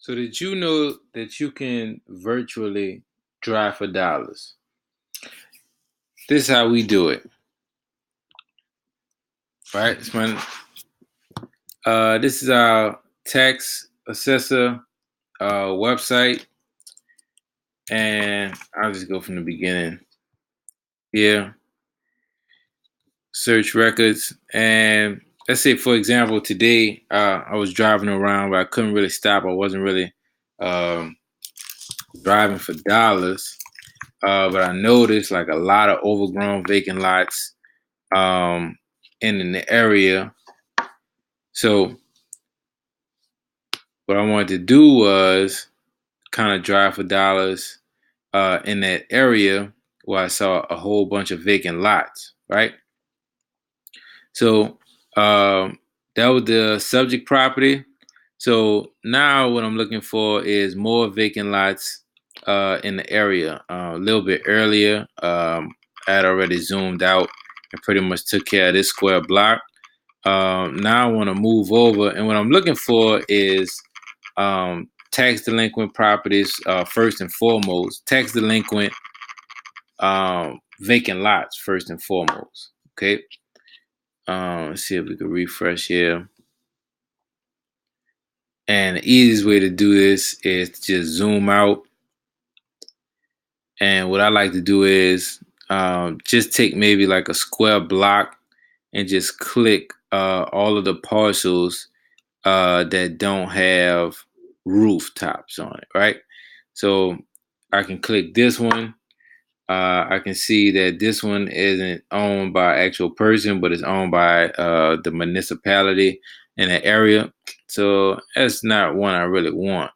So did you know that you can virtually drive for dollars? This is how we do it, right? This is our tax assessor website, and I'll just go from the beginning. Here, search records, and let's say, for example, today I was driving around, but I couldn't really stop. I wasn't really um, driving for dollars, but I noticed like a lot of overgrown vacant lots um, in the area. So what I wanted to do was kind of drive for dollars in that area where I saw a whole bunch of vacant lots, right? So that was the subject property. So now what I'm looking for is more vacant lots in the area. A little bit earlier, I had already zoomed out and pretty much took care of this square block. Now I want to move over, and what I'm looking for is tax delinquent properties first and foremost. Tax delinquent vacant lots first and foremost. Okay. Let's see if we can refresh here. And the easiest way to do this is to just zoom out. And what I like to do is just take maybe like a square block and just click all of the parcels that don't have rooftops on it, right? So I can click this one. I can see that this one isn't owned by an actual person, but it's owned by the municipality in the area. So that's not one I really want.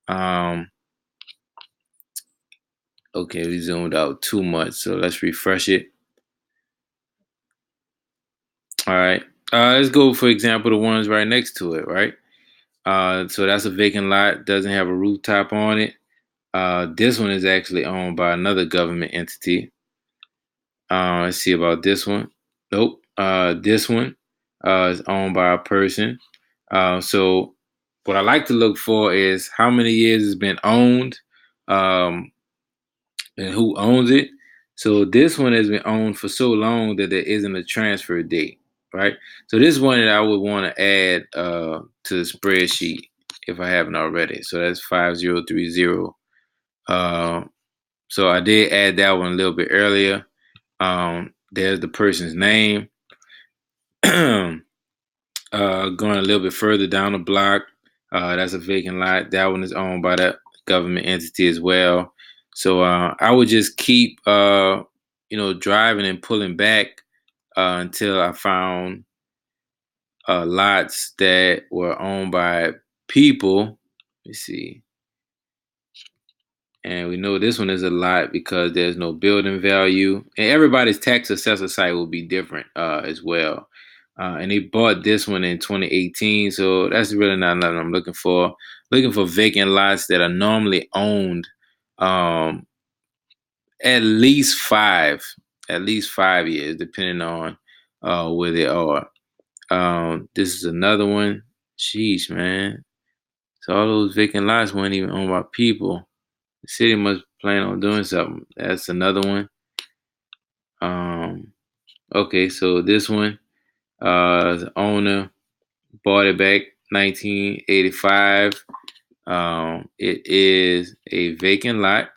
Um, okay, we zoomed out too much, so let's refresh it. All right. Let's go, for example, the ones right next to it, right? So that's a vacant lot, doesn't have a rooftop on it. This one is actually owned by another government entity. Let's see about this one. Nope. This one is owned by a person. So what I like to look for is how many years it's been owned, um, and who owns it. So this one has been owned for so long that there isn't a transfer date, right? So this one that I would want to add to the spreadsheet if I haven't already. So that's 5030. So I did add that one a little bit earlier. There's the person's name. Going a little bit further down the block, that's a vacant lot. That one is owned by that government entity as well. So I would just keep, driving and pulling back until I found lots that were owned by people. Let's see. And we know this one is a lot because there's no building value. And everybody's tax assessor site will be different as well. And they bought this one in 2018. So that's really not nothing I'm looking for. Looking for vacant lots that are normally owned um, at least 5 years, depending on where they are. This is another one. Sheesh, man. So all those vacant lots weren't even owned by people. The city must plan on doing something. That's another one. Um, okay, so this one, the owner bought it back 1985. It is a vacant lot.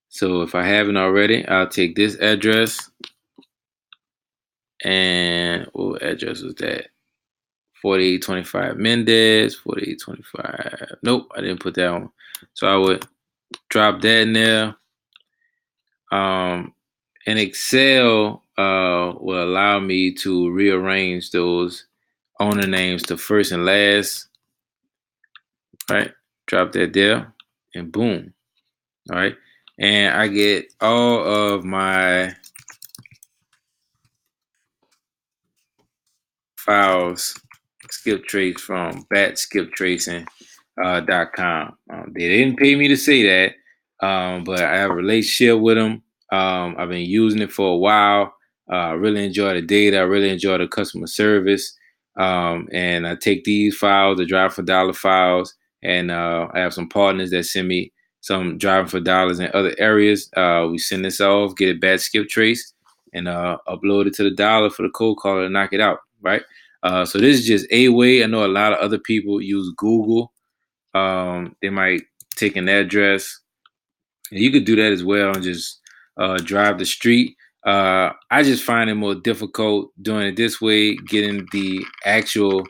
So if I haven't already, I'll take this address. And what address was that? 4825 Mendez, 4825. Nope, I didn't put that one. So I would drop that in there. And Excel will allow me to rearrange those owner names to first and last. Right, drop that there, and boom. All right, and I get all of my files skip trace from batskiptracing.com. They didn't pay me to say that, but I have a relationship with them. I've been using it for a while. I really enjoy the data. I really enjoy the customer service. And I take these files, the drive for dollar files, and I have some partners that send me some driving for dollars in other areas. We send this off, get it bad skip trace, and upload it to the dollar for the code caller to knock it out, right? So this is just a way. I know a lot of other people use Google. They might take an address, and you could do that as well and just drive the street. I just find it more difficult doing it this way, getting the actual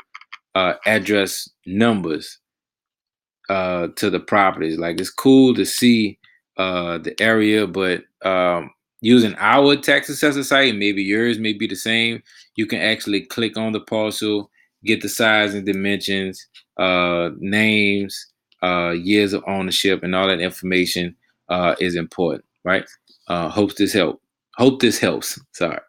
address numbers to the properties. Like it's cool to see the area, but using our tax assessor site, maybe yours may be the same. You can actually click on the parcel, get the size and dimensions, names, years of ownership, and all that information is important, right? Hope this helps. Sorry.